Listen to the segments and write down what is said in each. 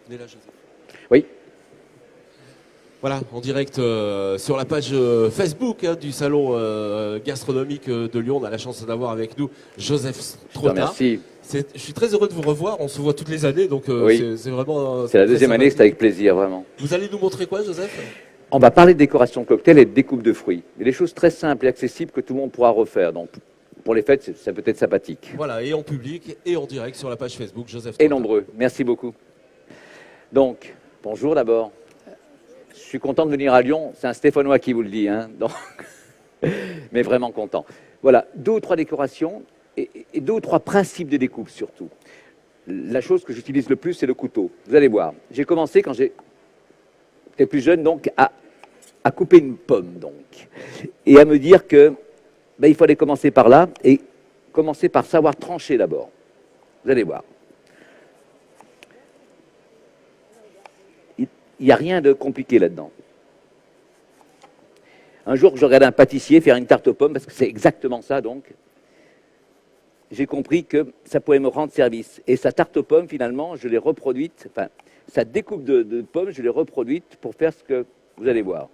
On est là, Joseph. Oui. Voilà, en direct sur la page Facebook du salon gastronomique de Lyon. On a la chance d'avoir avec nous Joseph Strota. Merci. Je suis très heureux de vous revoir. On se voit toutes les années, donc Oui. c'est vraiment. C'est la très deuxième année, c'est sympathique. avec plaisir, vraiment. Vous allez nous montrer quoi, Joseph? On va parler de décoration de cocktail et de découpe de fruits. Et des choses très simples et accessibles que tout le monde pourra refaire. Donc, pour les fêtes, ça peut être sympathique. Voilà, et en public et en direct sur la page Facebook, Joseph Et Strota. nombreux. Merci beaucoup. Donc, bonjour d'abord. Je suis content de venir à Lyon. C'est un Stéphanois qui vous le dit, hein. Donc, mais vraiment content. Voilà, 2 ou 3 décorations et 2 ou 3 principes de découpe surtout. La chose que j'utilise le plus, c'est le couteau. Vous allez voir. J'ai commencé quand j'étais plus jeune, donc, à couper une pomme, donc, et à me dire que il fallait commencer par là et commencer par savoir trancher d'abord. Vous allez voir. Il n'y a rien de compliqué là-dedans. Un jour, je regardais un pâtissier faire une tarte aux pommes, parce que c'est exactement ça, donc. J'ai compris que ça pouvait me rendre service. Et sa tarte aux pommes, finalement, je l'ai reproduite, enfin, sa découpe de pommes, je l'ai reproduite pour faire ce que vous allez voir.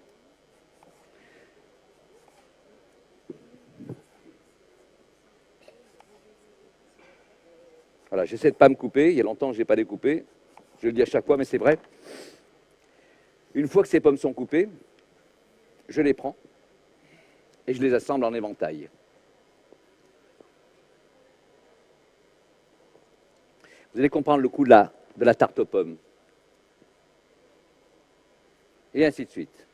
Voilà, j'essaie de ne pas me couper. Il y a longtemps que je n'ai pas découpé. Je le dis à chaque fois, mais c'est vrai. Une fois que ces pommes sont coupées, je les prends et je les assemble en éventail. Vous allez comprendre le coup de la tarte aux pommes. Et ainsi de suite.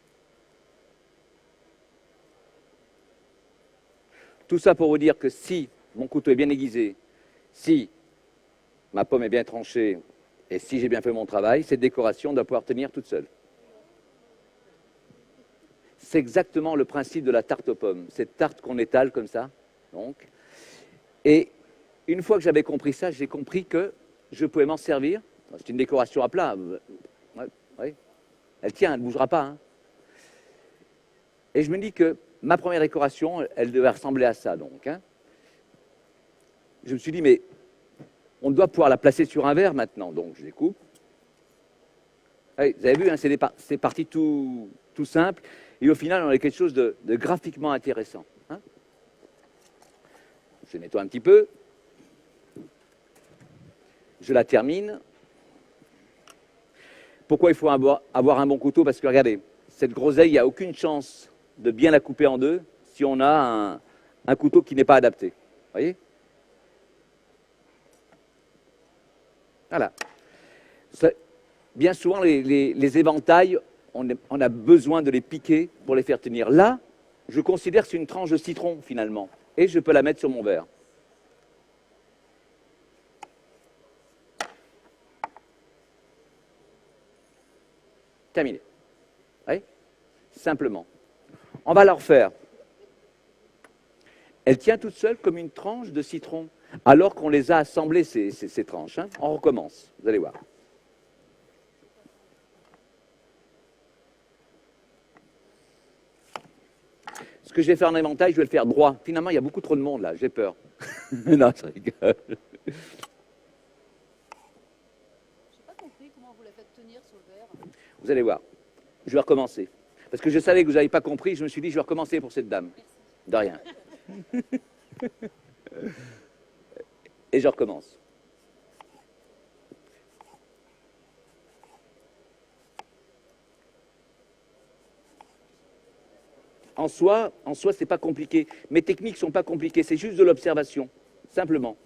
Tout ça pour vous dire que si mon couteau est bien aiguisé, si ma pomme est bien tranchée et si j'ai bien fait mon travail, cette décoration doit pouvoir tenir toute seule. C'est exactement le principe de la tarte aux pommes, cette tarte qu'on étale comme ça. Donc. Et une fois que j'avais compris ça, j'ai compris que je pouvais m'en servir. C'est une décoration à plat. Ouais. Elle tient, elle ne bougera pas. Hein. Et je me dis que ma première décoration, elle devait ressembler à ça. Donc, hein. Je me suis dit, mais on doit pouvoir la placer sur un verre maintenant. Donc, je découpe. Allez, vous avez vu, hein, c'est parti tout simple. Et au final, on a quelque chose de graphiquement intéressant. Hein. Je nettoie un petit peu. Je la termine. Pourquoi il faut avoir un bon couteau? Parce que regardez, cette groseille, il n'y a aucune chance de bien la couper en deux si on a un couteau qui n'est pas adapté. Vous voyez? Voilà. Bien souvent, les éventails, on a besoin de les piquer pour les faire tenir. Là, je considère que c'est une tranche de citron, finalement. Et je peux la mettre sur mon verre. Terminé. Oui? Simplement. On va la refaire. Elle tient toute seule comme une tranche de citron, alors qu'on les a assemblées, ces tranches. Hein. On recommence. Vous allez voir. Ce que je vais faire en éventail, je vais le faire droit. Finalement, il y a beaucoup trop de monde là, j'ai peur. Non, je rigole. Je n'ai pas compris comment vous la faites tenir sur le verre. Vous allez voir. Je vais recommencer. Parce que je savais que vous n'avez pas compris, je me suis dit, je vais recommencer pour cette dame. De rien. Et je recommence. En soi, c'est pas compliqué. Mes techniques sont pas compliquées, c'est juste de l'observation, simplement.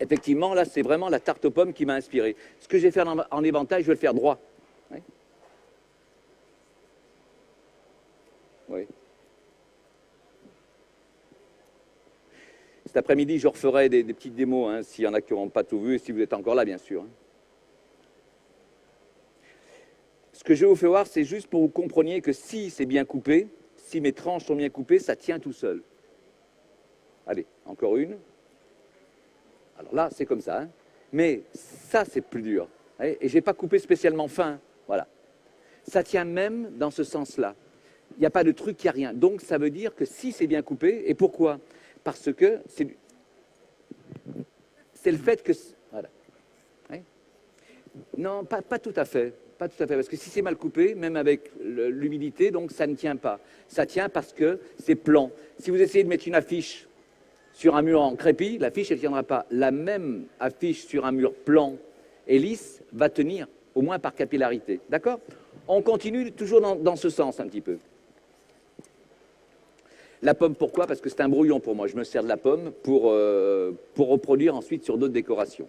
Effectivement, là, c'est vraiment la tarte aux pommes qui m'a inspiré. Ce que je vais faire en éventail, je vais le faire droit. Oui. Oui. Cet après-midi, je referai des petites démos, hein, s'il y en a qui n'auront pas tout vu, et si vous êtes encore là, bien sûr. Ce que je vais vous faire voir, c'est juste pour que vous compreniez que si c'est bien coupé, si mes tranches sont bien coupées, ça tient tout seul. Allez, encore une. Alors là, c'est comme ça. Hein. Mais ça, c'est plus dur. Et je n'ai pas coupé spécialement fin. Voilà. Ça tient même dans ce sens-là. Il n'y a pas de truc, il n'y a rien. Donc, ça veut dire que si c'est bien coupé, et pourquoi? Parce que c'est le fait que... Voilà. Non, pas tout à fait. Pas tout à fait, parce que si c'est mal coupé, même avec l'humidité, donc ça ne tient pas. Ça tient parce que c'est plan. Si vous essayez de mettre une affiche sur un mur en crépi, l'affiche, elle ne tiendra pas. La même affiche sur un mur plan et lisse va tenir, au moins par capillarité. D'accord? On continue toujours dans ce sens un petit peu. La pomme, pourquoi? Parce que c'est un brouillon pour moi. Je me sers de la pomme pour reproduire ensuite sur d'autres décorations.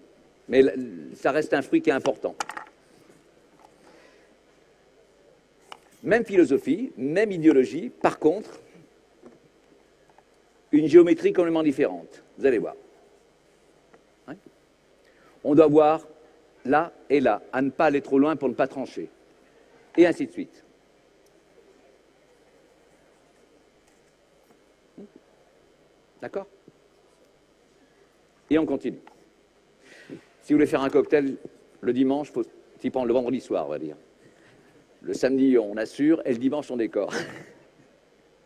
Mais ça reste un fruit qui est important. Même philosophie, même idéologie, par contre, une géométrie complètement différente. Vous allez voir. Ouais. On doit voir là et là, à ne pas aller trop loin pour ne pas trancher. Et ainsi de suite. D'accord? Et on continue. Si vous voulez faire un cocktail le dimanche, il faut s'y prendre le vendredi soir, on va dire. Le samedi, on assure, et le dimanche, on décore.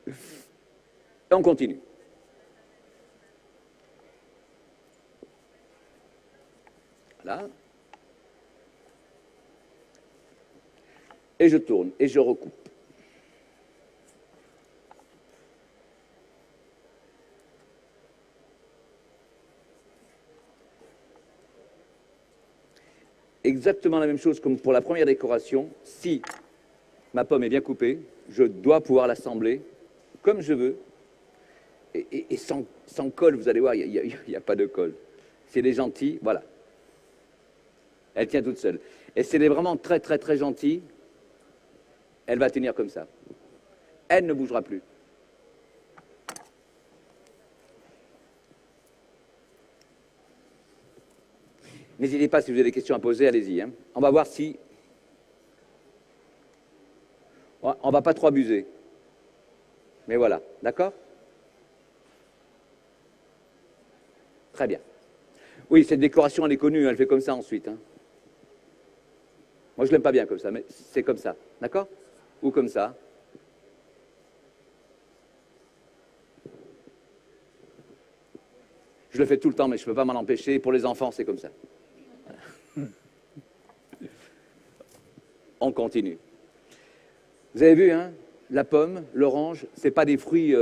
Et on continue. Voilà. Et je tourne, et je recoupe. Exactement la même chose comme pour la première décoration. Si ma pomme est bien coupée, je dois pouvoir l'assembler comme je veux. Et sans colle, vous allez voir, il n'y a pas de colle. C'est des gentils, voilà. Elle tient toute seule. Et c'est des vraiment très, très, très gentils. Elle va tenir comme ça. Elle ne bougera plus. N'hésitez pas, si vous avez des questions à poser, allez-y. Hein. On va voir si... On ne va pas trop abuser. Mais voilà, d'accord? Très bien. Oui, cette décoration, elle est connue, elle fait comme ça ensuite. Hein. Moi, je ne l'aime pas bien comme ça, mais c'est comme ça, d'accord? Ou comme ça. Je le fais tout le temps, mais je ne peux pas m'en empêcher. Pour les enfants, c'est comme ça. On continue. Vous avez vu, hein, la pomme, l'orange, ce n'est pas des fruits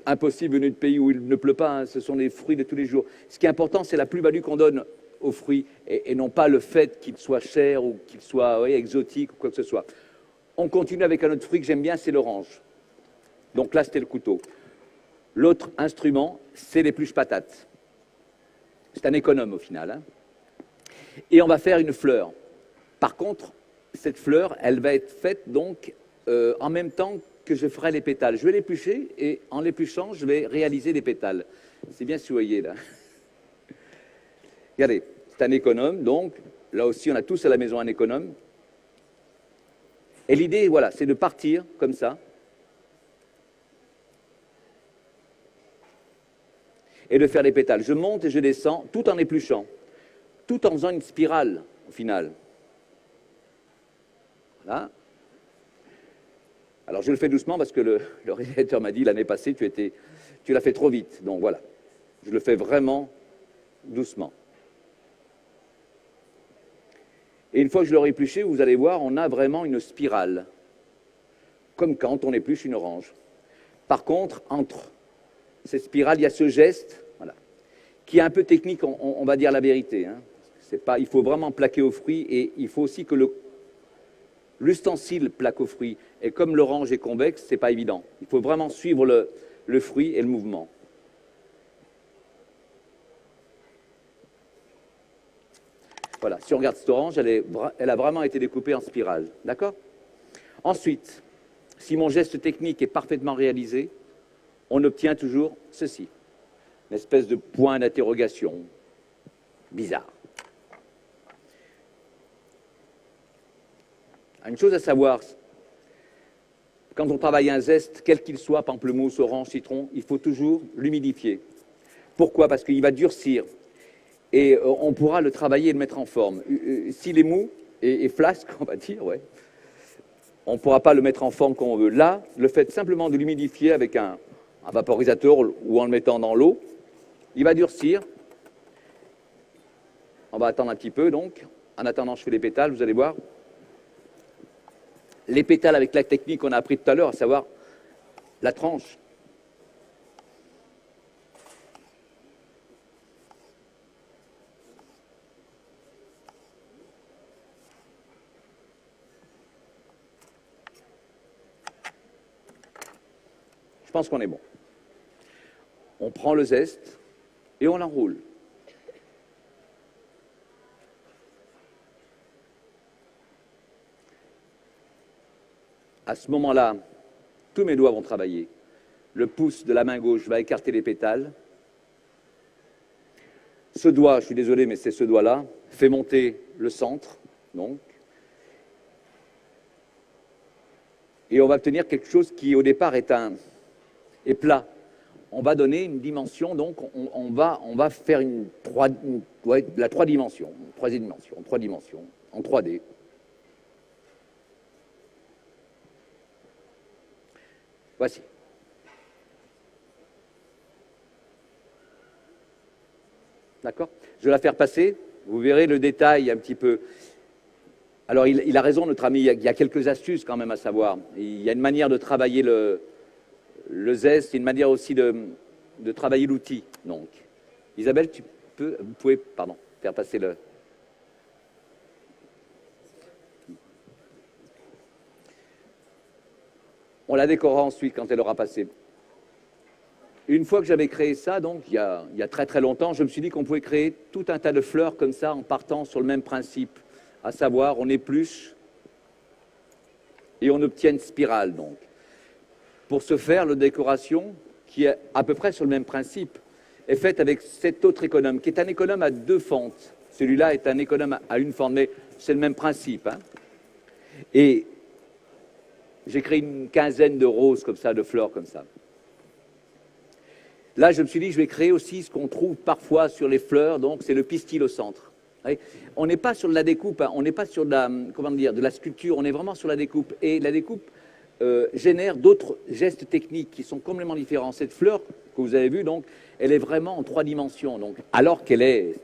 impossibles venus de pays où il ne pleut pas, hein, ce sont des fruits de tous les jours. Ce qui est important, c'est la plus-value qu'on donne aux fruits, et non pas le fait qu'ils soient chers ou qu'ils soient exotiques ou quoi que ce soit. On continue avec un autre fruit que j'aime bien, c'est l'orange. Donc là, c'était le couteau. L'autre instrument, c'est l'épluche patate. C'est un économe au final. Hein. Et on va faire une fleur. Par contre, cette fleur, elle va être faite donc en même temps que je ferai les pétales. Je vais l'éplucher et en l'épluchant, je vais réaliser les pétales. C'est bien si vous voyez là. Regardez, c'est un économe, donc là aussi on a tous à la maison un économe. Et l'idée, voilà, c'est de partir comme ça. Et de faire les pétales. Je monte et je descends tout en épluchant, tout en faisant une spirale au final. Voilà. Alors je le fais doucement parce que le réalisateur m'a dit l'année passée, tu l'as fait trop vite. Donc voilà, je le fais vraiment doucement. Et une fois que je l'aurai épluché, vous allez voir, on a vraiment une spirale, comme quand on épluche une orange. Par contre, entre ces spirales, il y a ce geste, voilà, qui est un peu technique, on va dire la vérité. Hein. C'est pas, il faut vraiment plaquer au fruit et il faut aussi que l'ustensile plaque au fruit. Et comme l'orange est convexe, c'est pas évident. Il faut vraiment suivre le fruit et le mouvement. Voilà, si on regarde cette orange, elle a vraiment été découpée en spirale. D'accord? Ensuite, si mon geste technique est parfaitement réalisé, on obtient toujours ceci. Une espèce de point d'interrogation bizarre. Une chose à savoir, quand on travaille un zeste, quel qu'il soit, pamplemousse, orange, citron, il faut toujours l'humidifier. Pourquoi? Parce qu'il va durcir. Et on pourra le travailler et le mettre en forme. S'il est mou et flasque, on va dire, ouais, on ne pourra pas le mettre en forme comme on veut. Là, le fait simplement de l'humidifier avec un vaporisateur ou en le mettant dans l'eau, il va durcir. On va attendre un petit peu, donc. En attendant, je fais les pétales, vous allez voir. Les pétales avec la technique qu'on a appris tout à l'heure, à savoir la tranche. Je pense qu'on est bon. On prend le zeste et on l'enroule. À ce moment-là, tous mes doigts vont travailler. Le pouce de la main gauche va écarter les pétales. Ce doigt, je suis désolé, mais c'est ce doigt-là, fait monter le centre, donc. Et on va obtenir quelque chose qui, au départ, est plat. On va donner une dimension, donc on va faire la 3 dimensions, en 3D. Voici. D'accord? Je vais la faire passer. Vous verrez le détail un petit peu. Alors, il a raison, notre ami. Il y a quelques astuces quand même à savoir. Il y a une manière de travailler le zeste, une manière aussi de travailler l'outil. Donc, Isabelle, vous pouvez, faire passer le. On la décorera ensuite quand elle aura passé. Une fois que j'avais créé ça, donc il y a très très longtemps, je me suis dit qu'on pouvait créer tout un tas de fleurs comme ça en partant sur le même principe, à savoir on épluche et on obtient une spirale. Donc, pour ce faire, la décoration, qui est à peu près sur le même principe, est faite avec cet autre économe, qui est un économe à 2 fentes. Celui-là est un économe à 1 fente, mais c'est le même principe. Hein. Et j'ai créé une quinzaine de roses comme ça, de fleurs comme ça. Là, je me suis dit, je vais créer aussi ce qu'on trouve parfois sur les fleurs, donc c'est le pistil au centre. On n'est pas sur de la découpe, hein, on n'est pas sur de la sculpture, on est vraiment sur la découpe. Et la découpe génère d'autres gestes techniques qui sont complètement différents. Cette fleur que vous avez vue, donc, elle est vraiment en 3 dimensions, donc, alors qu'elle est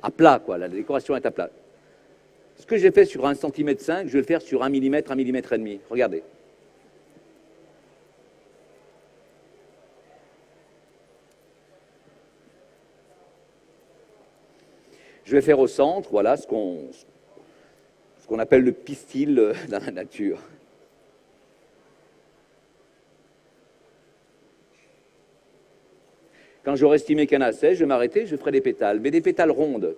à plat, quoi. La décoration est à plat. Ce que j'ai fait sur 1,5 cm, je vais le faire sur 1 mm, 1,5 mm. Regardez. Je vais faire au centre, voilà, ce qu'on appelle le pistil dans la nature. Quand j'aurai estimé qu'il y en a assez, je vais m'arrêter, je ferai des pétales, mais des pétales rondes.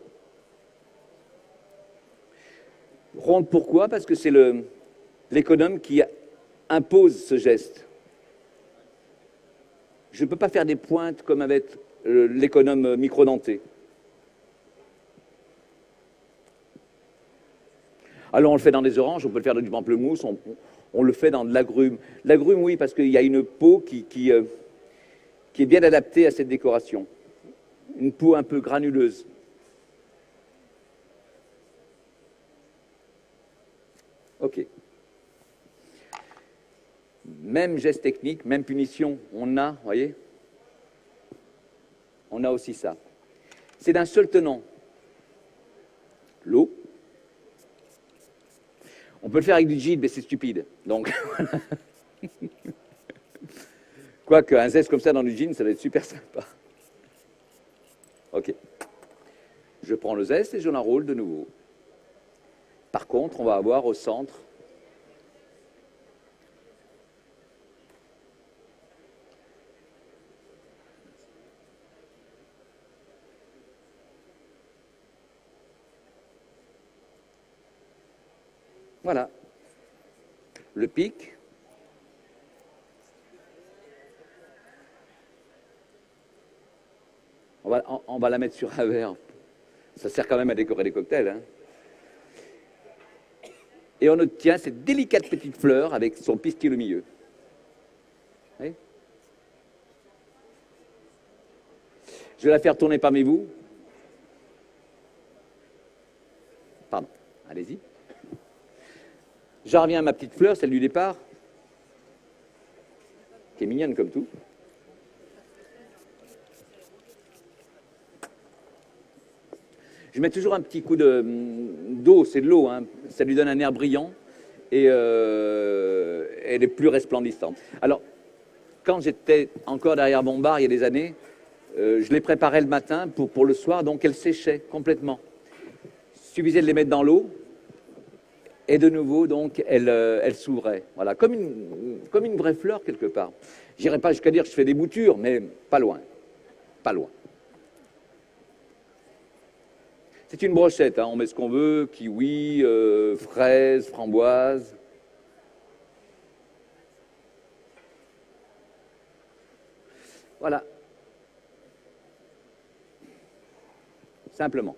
Rondes pourquoi? Parce que c'est l'économe qui impose ce geste. Je ne peux pas faire des pointes comme avec l'économe microdenté. Alors on le fait dans des oranges, on peut le faire dans du pamplemousse, on le fait dans de l'agrume. L'agrume, oui, parce qu'il y a une peau qui est bien adaptée à cette décoration. Une peau un peu granuleuse. OK. Même geste technique, même punition, on a, vous voyez, on a aussi ça. C'est d'un seul tenant. L'eau. On peut le faire avec du gin, mais c'est stupide. Donc, quoique un zeste comme ça dans du gin, ça va être super sympa. OK. Je prends le zeste et je l'enroule de nouveau. Par contre, on va avoir au centre voilà, le pic. On va la mettre sur un verre. Ça sert quand même à décorer des cocktails. Hein. Et on obtient cette délicate petite fleur avec son pistil au milieu. Oui. Je vais la faire tourner parmi vous. Pardon, allez-y. J'en reviens à ma petite fleur, celle du départ, qui est mignonne comme tout. Je mets toujours un petit coup d'eau, c'est de l'eau, hein. Ça lui donne un air brillant et elle est plus resplendissante. Alors, quand j'étais encore derrière mon bar il y a des années, je les préparais le matin pour le soir, donc elles séchaient complètement. Il suffisait de les mettre dans l'eau et de nouveau, donc, elles s'ouvraient. Voilà, comme une vraie fleur quelque part. J'irai pas jusqu'à dire que je fais des boutures, mais pas loin, pas loin. C'est une brochette, hein, on met ce qu'on veut, kiwi, fraises, framboises. Voilà. Simplement.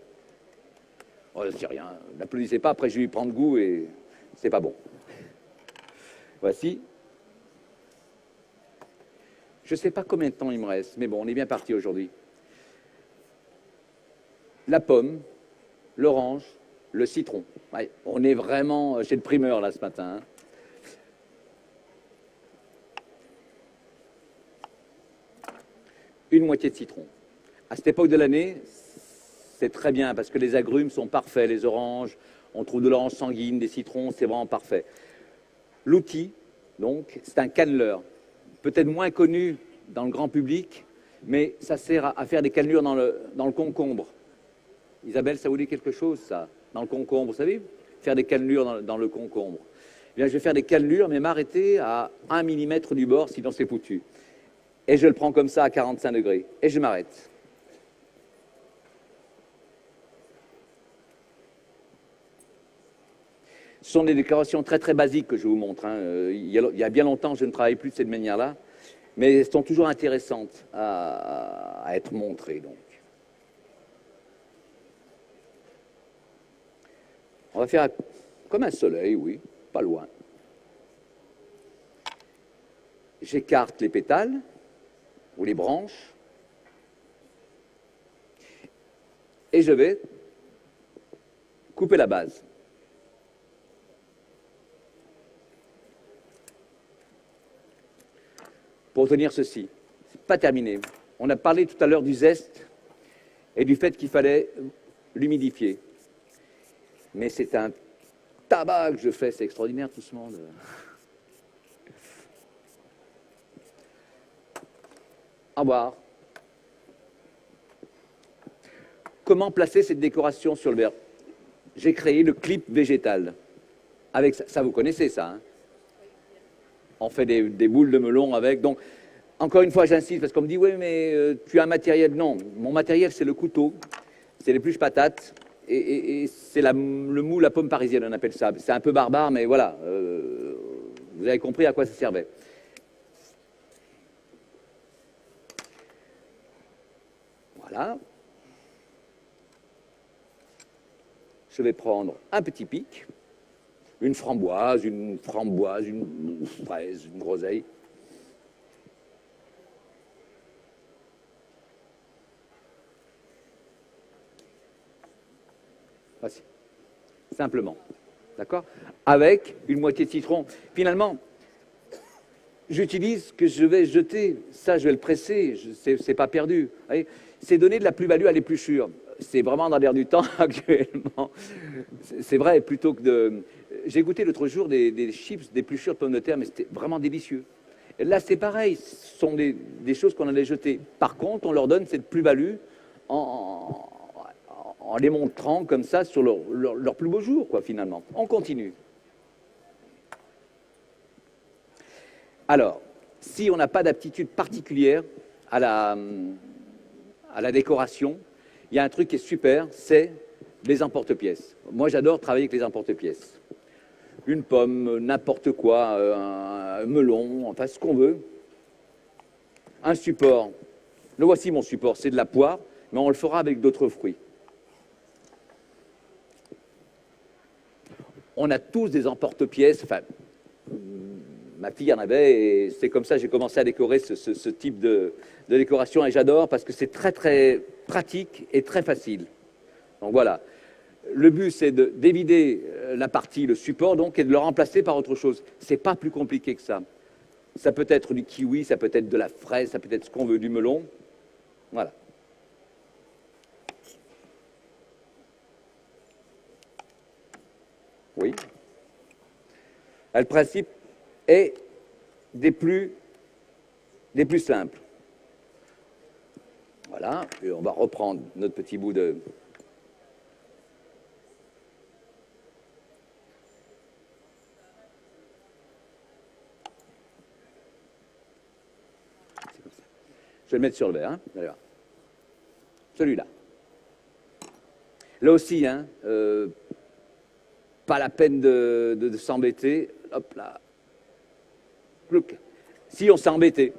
Oh, c'est rien, n'applaudissez pas, après je vais lui prendre goût et c'est pas bon. Voici. Je ne sais pas combien de temps il me reste, mais bon, on est bien parti aujourd'hui. La pomme, l'orange, le citron. Ouais, on est vraiment chez le primeur là ce matin. Hein. Une moitié de citron. À cette époque de l'année, c'est très bien parce que les agrumes sont parfaits, les oranges, on trouve de l'orange sanguine, des citrons, c'est vraiment parfait. L'outil, donc, c'est un canneleur, peut-être moins connu dans le grand public, mais ça sert à faire des cannelures dans le concombre. Isabelle, ça vous dit quelque chose, ça? Dans le concombre, vous savez? Faire des cannelures dans le concombre. Eh bien, je vais faire des cannelures, mais m'arrêter à 1 mm du bord, sinon c'est foutu. Et je le prends comme ça à 45 degrés. Et je m'arrête. Ce sont des décorations très très basiques que je vous montre. Hein. Il y a bien longtemps, je ne travaille plus de cette manière-là. Mais elles sont toujours intéressantes à être montrées. Donc. On va faire comme un soleil, oui, pas loin. J'écarte les pétales ou les branches et je vais couper la base. Pour obtenir ceci, c'est pas terminé. On a parlé tout à l'heure du zeste et du fait qu'il fallait l'humidifier. Mais c'est un tabac que je fais, c'est extraordinaire tout ce monde. Au revoir. Comment placer cette décoration sur le verre? J'ai créé le clip végétal. Avec ça vous connaissez ça, hein? On fait des boules de melon avec. Donc, encore une fois, j'insiste, parce qu'on me dit, oui, mais tu as un matériel. Non, mon matériel, c'est le couteau, c'est l'épluche patate, et c'est le moule à pomme parisienne, on appelle ça. C'est un peu barbare, mais voilà, vous avez compris à quoi ça servait. Voilà. Je vais prendre un petit pic. Une framboise, une fraise, une groseille. Voici. Simplement. D'accord? Avec une moitié de citron. Finalement, j'utilise ce que je vais jeter. Ça, je vais le presser. C'est pas perdu. C'est donner de la plus-value à l'épluchure. C'est vraiment dans l'air du temps actuellement. C'est vrai, plutôt que de... J'ai goûté l'autre jour des chips d'épluchure de pommes de terre, mais c'était vraiment délicieux. Et là, c'est pareil, ce sont des choses qu'on allait jeter. Par contre, on leur donne cette plus-value en les montrant comme ça sur leur plus beau jour, quoi, finalement. On continue. Alors, si on n'a pas d'aptitude particulière à la décoration, il y a un truc qui est super, c'est les emporte-pièces. Moi, j'adore travailler avec les emporte-pièces. Une pomme, n'importe quoi, un melon, enfin ce qu'on veut. Un support. Le voici mon support, c'est de la poire, mais on le fera avec d'autres fruits. On a tous des emporte-pièces, enfin, ma fille en avait, et c'est comme ça que j'ai commencé à décorer ce type de décoration, et j'adore parce que c'est très très pratique et très facile. Donc voilà. Le but, c'est d'évider la partie, le support, donc, et de le remplacer par autre chose. C'est pas plus compliqué que ça. Ça peut être du kiwi, ça peut être de la fraise, ça peut être ce qu'on veut, du melon. Voilà. Oui. Le principe est des plus simples. Voilà, et on va reprendre notre petit bout de... Je vais le mettre sur le verre, hein. Allez, va. Celui-là. Là aussi, hein, pas la peine de s'embêter. Hop là. Plouc. Si on s'est embêté,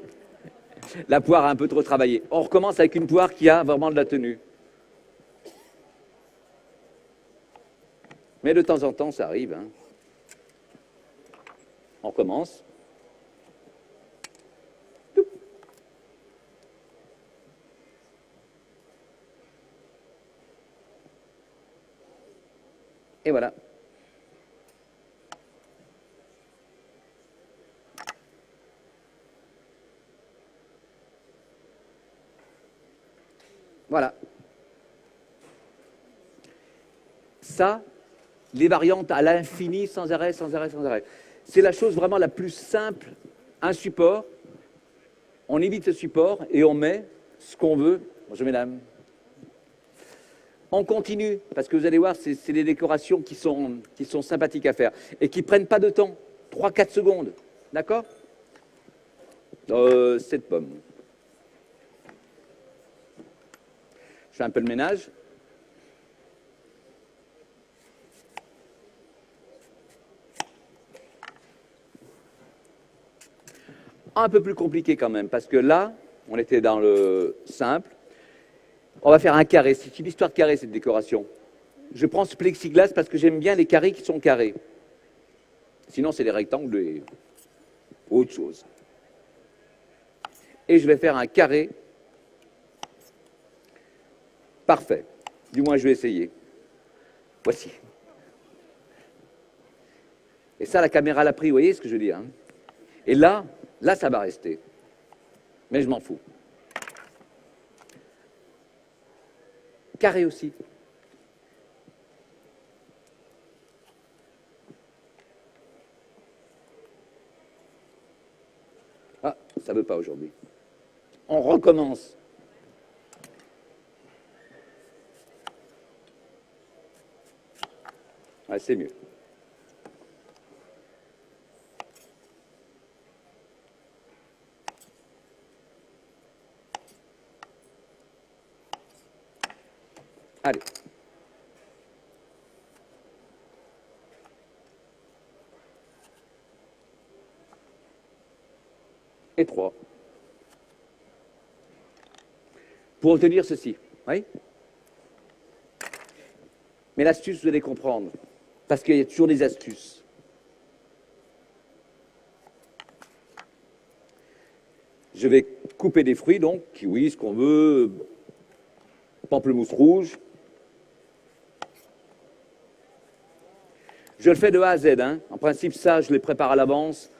la poire a un peu trop travaillé. On recommence avec une poire qui a vraiment de la tenue. Mais de temps en temps, ça arrive. Hein. On recommence. Et voilà. Voilà. Ça, les variantes à l'infini, sans arrêt, sans arrêt, sans arrêt. C'est la chose vraiment la plus simple. Un support, on évite ce support et on met ce qu'on veut. Bonjour mesdames. On continue, parce que vous allez voir, c'est des décorations qui sont sympathiques à faire et qui ne prennent pas de temps. 3-4 secondes. D'accord 7 pommes. Je fais un peu de ménage. Un peu plus compliqué quand même, parce que là, on était dans le simple. On va faire un carré. C'est une histoire de carré, cette décoration. Je prends ce plexiglas parce que j'aime bien les carrés qui sont carrés. Sinon, c'est des rectangles et autre chose. Et je vais faire un carré parfait. Du moins, je vais essayer. Voici. Et ça, la caméra l'a pris, vous voyez ce que je veux dire, hein. Et là, ça va rester. Mais je m'en fous. Carré aussi. Ah, ça ne veut pas aujourd'hui. On recommence. Ah, c'est mieux. Allez. Et 3. Pour obtenir ceci. Oui. Mais l'astuce, vous allez comprendre. Parce qu'il y a toujours des astuces. Je vais couper des fruits, donc, kiwi, ce qu'on veut, pamplemousse rouge. Je le fais de A à Z. Hein. En principe, ça, je les prépare à l'avance.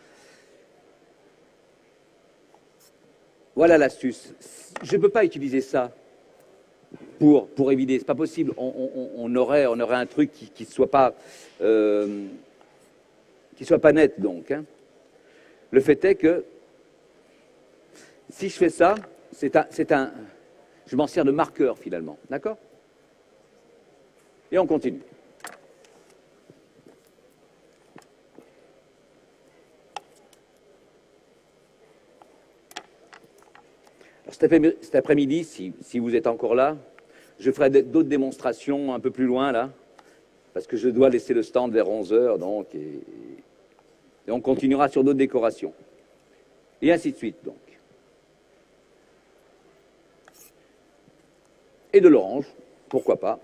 Voilà l'astuce. Je ne peux pas utiliser ça pour éviter. C'est pas possible. On aurait un truc qui soit pas net, donc. Hein. Le fait est que si je fais ça, je m'en sers de marqueur finalement, d'accord? Et on continue. Cet après-midi, si vous êtes encore là, je ferai d'autres démonstrations un peu plus loin, là, parce que je dois laisser le stand vers 11 h, donc, et on continuera sur d'autres décorations. Et ainsi de suite, donc. Et de l'orange, pourquoi pas.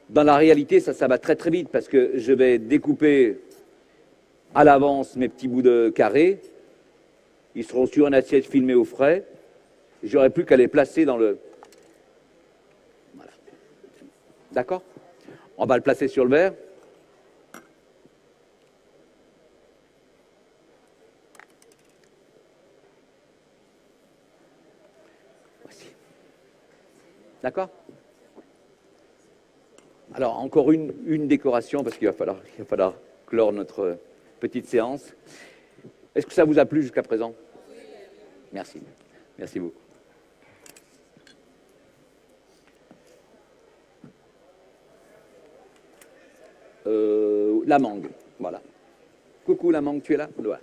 Dans la réalité, ça va très très vite, parce que je vais découper à l'avance mes petits bouts de carré, ils seront sur une assiette filmée au frais, j'aurai plus qu'à les placer dans le... Voilà. D'accord? On va le placer sur le verre. Voici. D'accord? Alors, encore une décoration, parce qu'il va falloir clore notre petite séance. Est-ce que ça vous a plu jusqu'à présent? Merci. Merci beaucoup. La mangue, voilà. Coucou la mangue, tu es là? Voilà.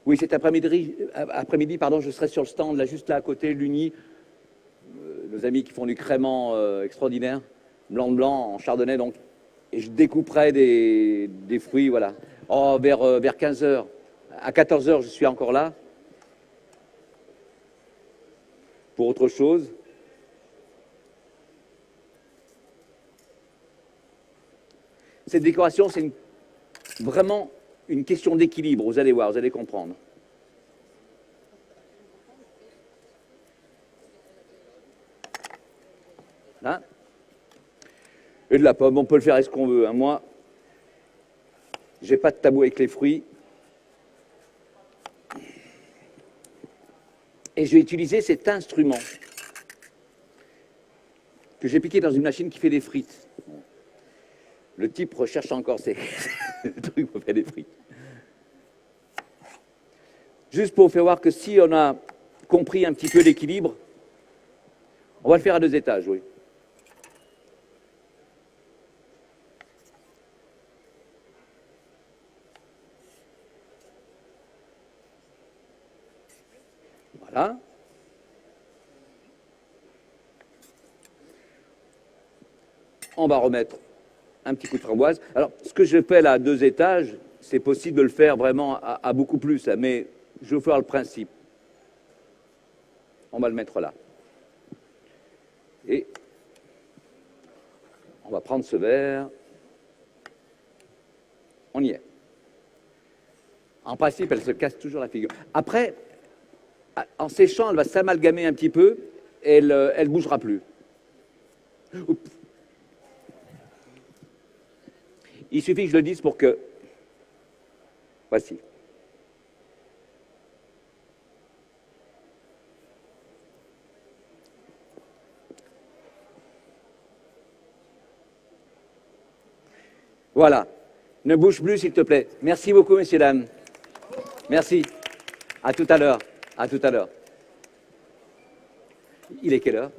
Oui, cet après-midi, pardon, je serai sur le stand, là, juste là à côté, l'Uni. Nos amis qui font du crément extraordinaire, blanc de blanc, en chardonnay, donc. Et je découperai des fruits, voilà. Oh, vers 15 heures. À 14 heures, je suis encore là. Pour autre chose. Cette décoration, c'est vraiment une question d'équilibre, vous allez voir, vous allez comprendre. Là. Et de la pomme, on peut le faire avec ce qu'on veut. Hein. Moi, j'ai pas de tabou avec les fruits. Et je vais utiliser cet instrument que j'ai piqué dans une machine qui fait des frites. Le type recherche encore ces trucs pour faire des frites. Juste pour vous faire voir que si on a compris un petit peu l'équilibre, on va le faire à 2 étages, oui. Voilà. On va remettre un petit coup de framboise. Alors, ce que je fais là à 2 étages, c'est possible de le faire vraiment à beaucoup plus, hein, mais je vais vous faire le principe. On va le mettre là. Et on va prendre ce verre. On y est. En principe, elle se casse toujours la figure. Après, en séchant, elle va s'amalgamer un petit peu et elle ne bougera plus. Oups. Il suffit que je le dise pour que... Voici. Voilà. Ne bouge plus, s'il te plaît. Merci beaucoup, messieurs, dames. Merci. À tout à l'heure. À tout à l'heure. Il est quelle heure ?